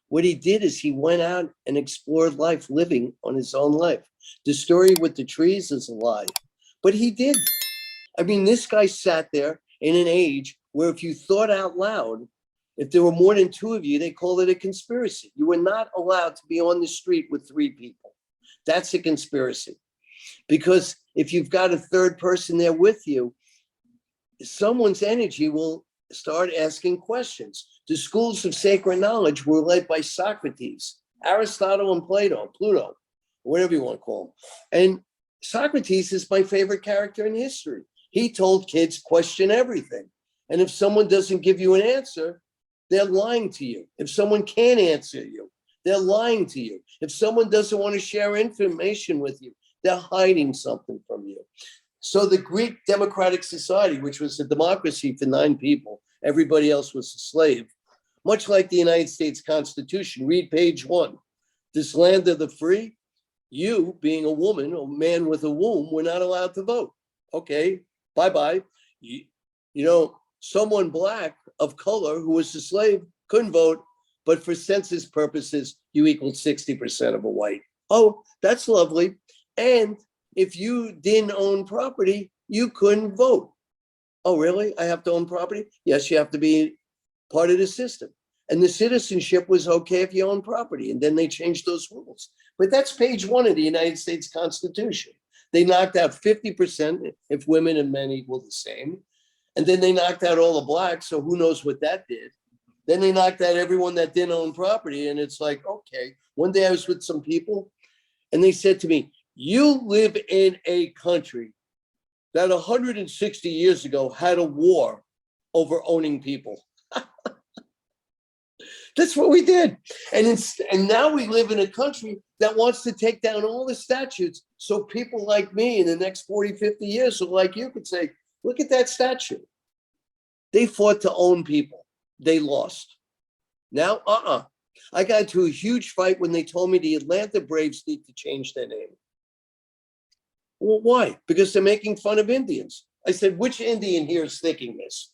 What he did is he went out and explored life, living on his own life. The story with the trees is a lie, but he did. I mean, this guy sat there in an age where if you thought out loud, if there were more than two of you, they called it a conspiracy. You were not allowed to be on the street with three people. That's a conspiracy. Because if you've got a third person there with you, someone's energy will start asking questions. The schools of sacred knowledge were led by Socrates, Aristotle, and Pluto, whatever you want to call them. And Socrates is my favorite character in history. He told kids, question everything. And if someone doesn't give you an answer, they're lying to you. If someone can't answer you, they're lying to you. If someone doesn't want to share information with you, they're hiding something from you. So the Greek democratic society, which was a democracy for 9 people, everybody else was a slave, much like the United States Constitution. Read page 1. This land of the free, you being a woman or man with a womb, were not allowed to vote. Okay, bye-bye. You know, someone black of color who was a slave couldn't vote, but for census purposes, you equaled 60% of a white. Oh, that's lovely. And if you didn't own property, you couldn't vote. Oh, really? I have to own property? Yes, you have to be part of the system. And the citizenship was okay if you own property. And then they changed those rules. But that's page 1 of the United States Constitution. They knocked out 50% if women and men equal the same. And then they knocked out all the blacks. So who knows what that did? Then they knocked out everyone that didn't own property. And it's like, okay. One day I was with some people and they said to me, you live in a country that 160 years ago had a war over owning people. That's what we did. And now we live in a country that wants to take down all the statutes so people like me in the next 40, 50 years, so like you could say, look at that statue. They fought to own people. They lost. Now, I got into a huge fight when they told me the Atlanta Braves need to change their name. Well, why? Because they're making fun of Indians. I said, which Indian here is thinking this?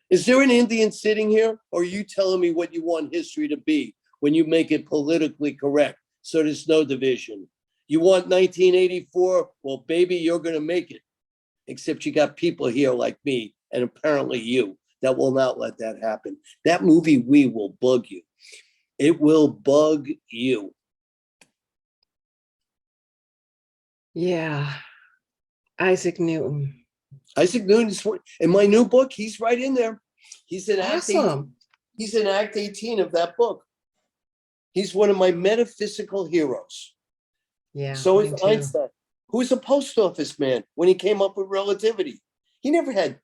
Is there an Indian sitting here? Or are you telling me what you want history to be when you make it politically correct so there's no division? You want 1984? Well, baby, you're going to make it. Except you got people here like me and apparently you that will not let that happen. That movie, We will bug you. It will bug you. Yeah. Isaac Newton. Isaac Newton is in my new book. He's right in there. He's in Act 18. Awesome. He's in Act 18 of that book. He's one of my metaphysical heroes. Yeah. So is mine too. Einstein, who was a post office man when he came up with relativity. He never had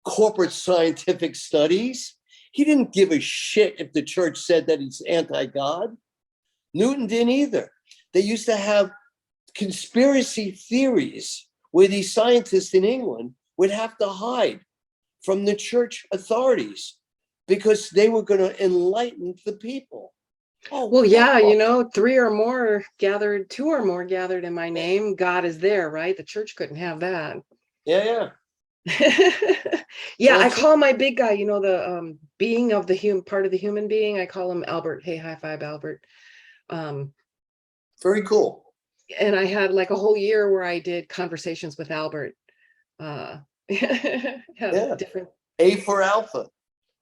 corporate scientific studies. He didn't give a shit if the church said that he's anti-God. Newton didn't either. They used to have conspiracy theories where these scientists in England would have to hide from the church authorities because they were going to enlighten the people. Oh, well, yeah, you know, 2 or more gathered in my name. God is there, right? The church couldn't have that. Yeah. Yeah, Well, I call my big guy, you know, the being of the human part of the human being. I call him Albert. Hey, high five, Albert. Very cool. And I had like a whole year where I did conversations with Albert. Yeah. Different. A for alpha,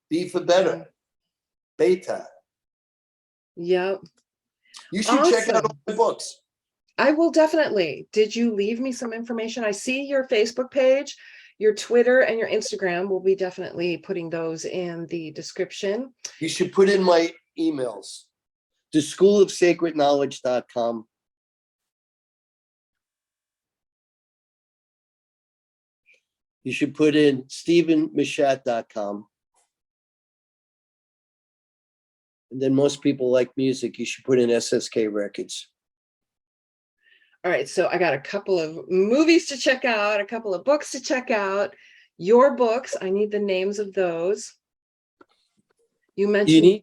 B for beta, beta. Yep. You should check out all Awesome. my books. I will definitely. Did you leave me some information? I see your Facebook page, your Twitter, and your Instagram. We'll be definitely putting those in the description. You should put in my emails. theschoolofsacredknowledge.com. You should put in stevenmachat.com. And then most people like music. You should put in SSK Records. All right, so I got a couple of movies to check out, a couple of books to check out. Your books, I need the names of those. You mentioned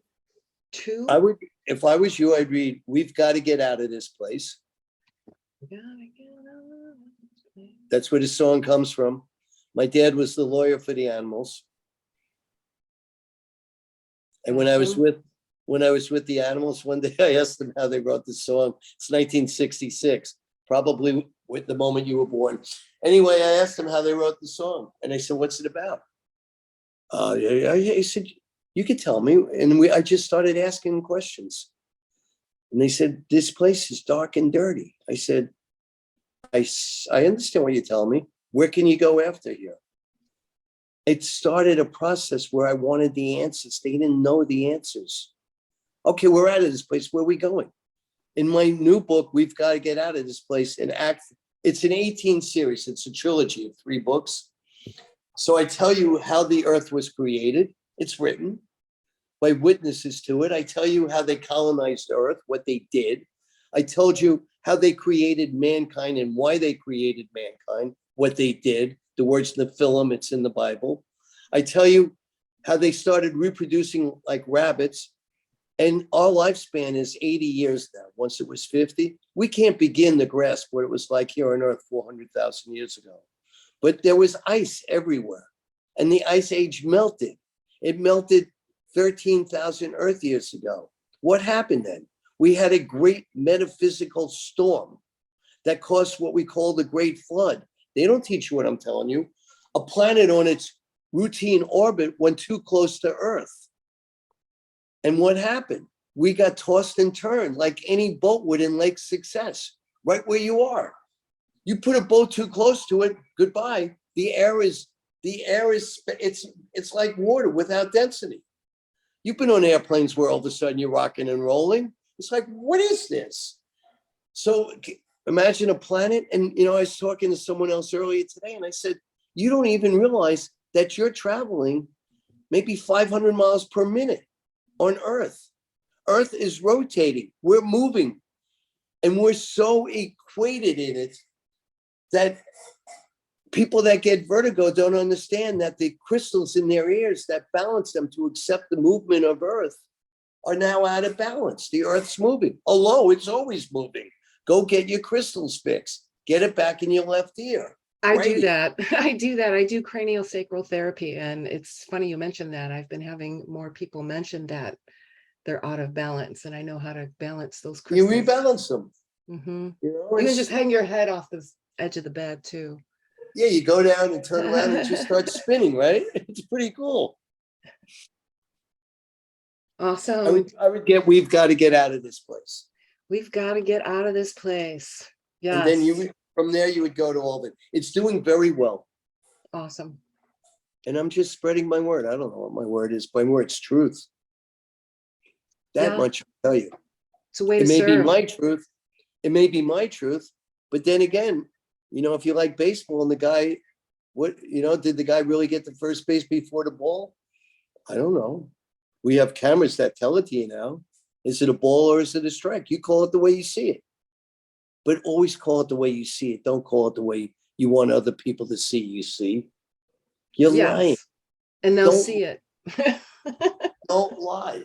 2. I would, if I was you, I'd read We've Got to Get Out of This Place. That's where the song comes from. My dad was the lawyer for the animals. And when I was with the animals, one day I asked them how they wrote the song. It's 1966, probably with the moment you were born. Anyway, I asked them how they wrote the song. And I said, what's it about? I said, you could tell me. And I just started asking questions. And they said, this place is dark and dirty. I said, I understand what you're telling me. Where can you go after here? It started a process where I wanted the answers. They didn't know the answers. Okay, we're out of this place. Where are we going? In my new book, We've Got to Get Out of This Place. It's an 18 series. It's a trilogy of 3 books. So I tell you how the earth was created. It's written by witnesses to it. I tell you how they colonized Earth, what they did. I told you how they created mankind and why they created mankind, what they did. The word's Nephilim, it's in the Bible. I tell you how they started reproducing like rabbits. And our lifespan is 80 years now. Once it was 50, we can't begin to grasp what it was like here on Earth 400,000 years ago. But there was ice everywhere. And the ice age melted. It melted 13,000 Earth years ago. What happened then? We had a great metaphysical storm that caused what we call the Great Flood. They don't teach you what I'm telling you. A planet on its routine orbit went too close to Earth. And what happened? We got tossed and turned like any boat would in Lake Success, right where you are. You put a boat too close to it, goodbye. It's like water without density. You've been on airplanes where all of a sudden you're rocking and rolling. It's like, what is this? So imagine a planet. And, I was talking to someone else earlier today and I said, you don't even realize that you're traveling maybe 500 miles per minute on Earth. Earth is rotating. We're moving. And we're so equated in it that people that get vertigo don't understand that the crystals in their ears that balance them to accept the movement of Earth are now out of balance. The Earth's moving. Although it's always moving. Go get your crystals fixed. Get it back in your left ear. I do that. I do cranial sacral therapy. And it's funny you mentioned that. I've been having more people mention that they're out of balance, and I know how to balance those crystals. You rebalance them. Mm-hmm. You can just hang your head off the edge of the bed too. Yeah, you go down and turn around and just start spinning, right? It's pretty cool. Awesome. We've got to get out of this place. We've got to get out of this place. Yeah. And then from there you would go to all that. It's doing very well. Awesome. And I'm just spreading my word. I don't know what my word is. My word's truth. That much I'll tell you. It's a way to serve. It may be my truth. It may be my truth. But then again, if you like baseball and the guy, did the guy really get to first base before the ball? I don't know. We have cameras that tell it to you now. Is it a ball or is it a strike? You call it the way you see it. But always call it the way you see it. Don't call it the way you want other people to see you see. You're lying. And they'll see it. Don't lie.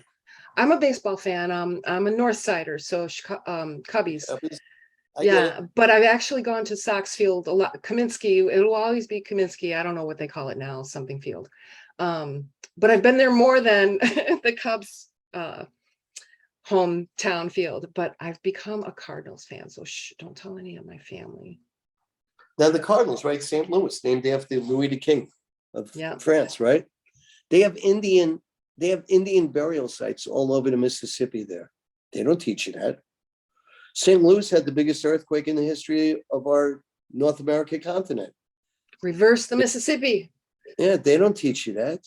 I'm a baseball fan. I'm a North Sider, so Cubbies. But I've actually gone to Sox Field a lot. Kaminsky, it'll always be Kaminsky. I don't know what they call it now, something field. But I've been there more than the Cubs hometown field. But I've become a Cardinals fan, so don't tell any of my family. Now the Cardinals, right? St. Louis, named after Louis the King of France, right? They have Indian burial sites all over the Mississippi there. They don't teach you that. St. Louis had the biggest earthquake in the history of our North American continent. Reverse the Mississippi. Yeah, they don't teach you that.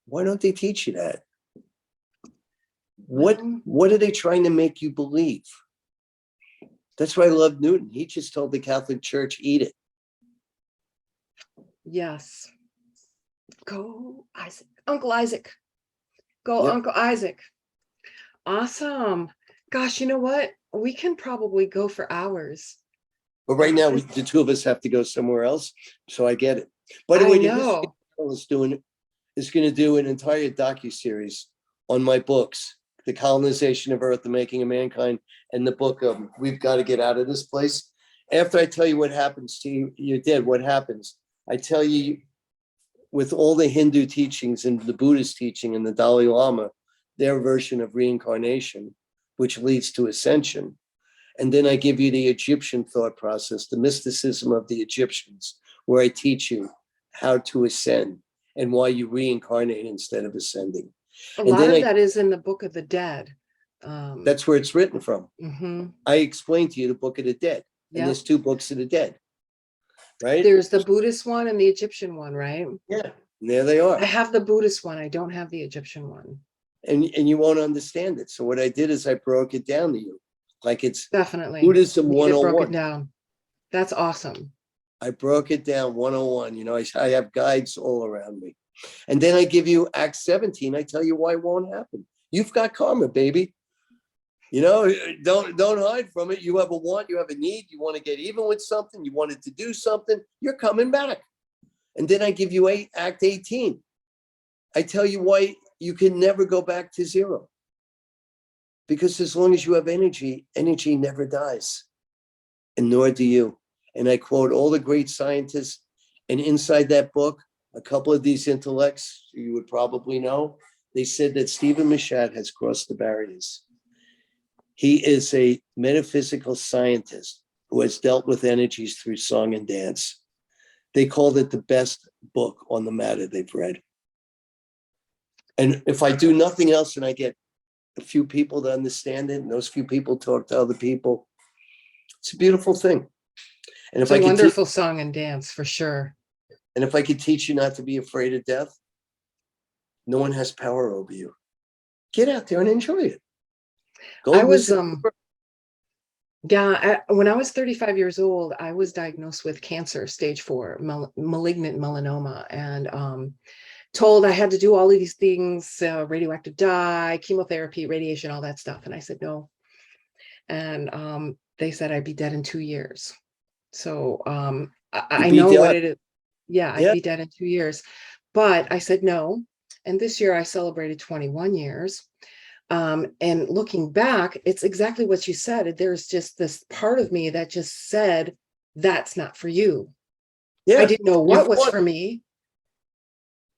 Why don't they teach you that? What are they trying to make you believe? That's why I love Newton. He just told the Catholic Church, eat it. Yes. Go, Isaac. Uncle Isaac. Go, Uncle Isaac. Awesome. Gosh, you know what? We can probably go for hours. But right now, the two of us have to go somewhere else. So I get it. By the way, is going to do an entire docuseries on my books, The Colonization of Earth, The Making of Mankind, and the book of We've Got to Get Out of This Place. After I tell you what happens to you, you're dead. What happens? I tell you, with all the Hindu teachings and the Buddhist teaching and the Dalai Lama, their version of reincarnation, which leads to ascension. And then I give you the Egyptian thought process, the mysticism of the Egyptians, where I teach you how to ascend and why you reincarnate instead of ascending. A lot of that is in the Book of the Dead. That's where it's written from. Mm-hmm. I explained to you the Book of the Dead. And there's two books of the dead, right? There's the Buddhist one and the Egyptian one, right? Yeah, and there they are. I have the Buddhist one. I don't have the Egyptian one. And you won't understand it. So what I did is I broke it down to you. Like it's definitely Buddhism 101. Broke it down. That's awesome. I broke it down 101. I have guides all around me. And then I give you Acts 17. I tell you why it won't happen. You've got karma, baby. Don't hide from it. You have a want, you have a need, you want to get even with something, you wanted to do something, you're coming back. And then I give you Act 18. I tell you why you can never go back to zero. Because as long as you have energy, energy never dies. And nor do you. And I quote all the great scientists. And inside that book, a couple of these intellects you would probably know, they said that Steven Machat has crossed the barriers. He is a metaphysical scientist who has dealt with energies through song and dance. They called it the best book on the matter they've read. And if I do nothing else and I get a few people to understand it, and those few people talk to other people, it's a beautiful thing. And It's if a I could wonderful song and dance for sure. and if I could teach you not to be afraid of death, no one has power over you. Get out there and enjoy it. Go I was listen. Yeah, when I was 35 years old, I was diagnosed with cancer, stage 4, malignant melanoma, and told I had to do all of these things, radioactive dye, chemotherapy, radiation, all that stuff. And I said no. And they said I'd be dead in 2 years. So I Be know what done. it is. Yeah, I'd Yeah. be dead in 2 years. But I said no. And this year I celebrated 21 years. And looking back, it's exactly what you said. There's just this part of me that just said, that's not for you. I Yeah. didn't know You've what was won. for me.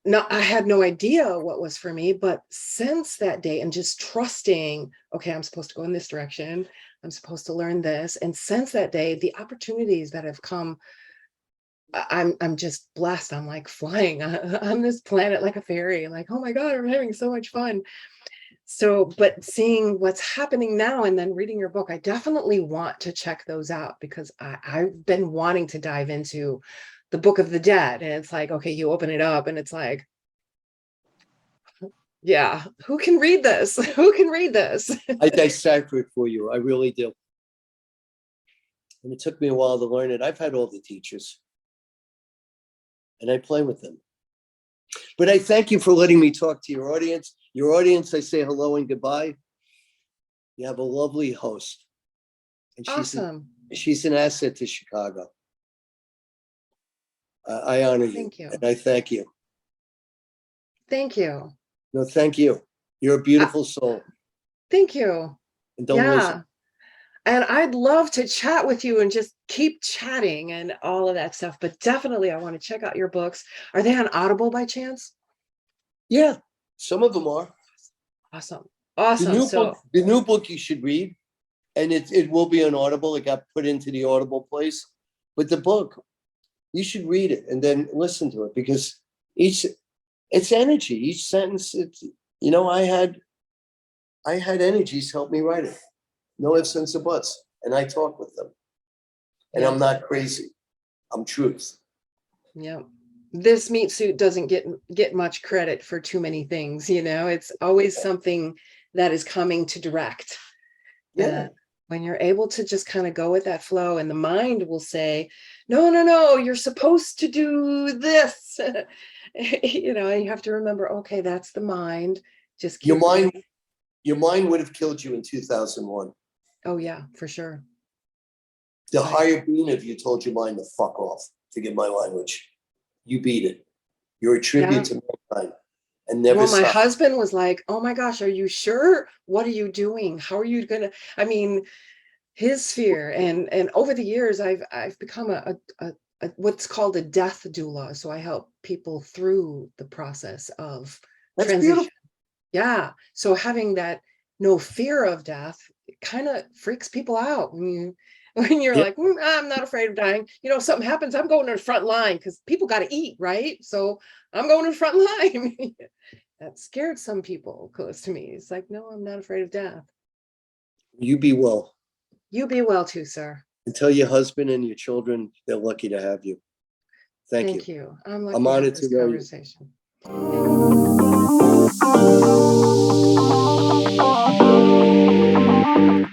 No, I had no idea what was for me, but since that day and just trusting, okay, I'm supposed to go in this direction. I'm supposed to learn this. And since that day, the opportunities that have come, I'm just blessed. I'm like flying on this planet like a fairy, like, oh my God, I'm having so much fun. So, but seeing what's happening now and then reading your book, I definitely want to check those out because I've been wanting to dive into the Book of the Dead. And it's like, okay, you open it up and it's like, yeah, who can read this? Who can read this? I decipher it for you. I really do. And it took me a while to learn it. I've had all the teachers and I play with them. But I thank you for letting me talk to your audience. Your audience, I say hello and goodbye. You have a lovely host. And Awesome. she's an asset to Chicago. I honor you. Thank you. And I thank you. Thank you. No, thank you. You're a beautiful soul. Thank you. And don't Yeah. listen. And I'd love to chat with you and just keep chatting and all of that stuff. But definitely, I want to check out your books. Are they on Audible by chance? Yeah, some of them are. Awesome. Awesome. So The new book you should read, and it will be on Audible. It got put into the Audible place. But the book, you should read it and then listen to it because it's energy. Each sentence, I had energies help me write it. No ifs, ands, or buts. And I talk with them. And yeah. I'm not crazy. I'm truth. Yeah. This meat suit doesn't get much credit for too many things, it's always something that is coming to direct. Yeah. When you're able to just kind of go with that flow and the mind will say, no, you're supposed to do this. You have to remember, okay, that's the mind. Just keep your mind would have killed you in 2001. Oh yeah, for sure. The higher being of you told your mind to fuck off, to get my language. You beat it. You're a tribute to mankind. And never Well, my stop. husband was like, oh my gosh, are you sure? What are you doing? How are you gonna, his fear. And over the years, I've become a what's called a death doula. So I help people through the process of That's transition. beautiful. Yeah. So having that no fear of death kind of freaks people out when you're like, I'm not afraid of dying. Something happens, I'm going to the front line because people got to eat, right? So I'm going to the front line. That scared some people close to me. It's like, no, I'm not afraid of death. You be well. You be well too, sir. And tell your husband and your children they're lucky to have you. Thank you. I'm lucky I'm to have honored this to know conversation. you.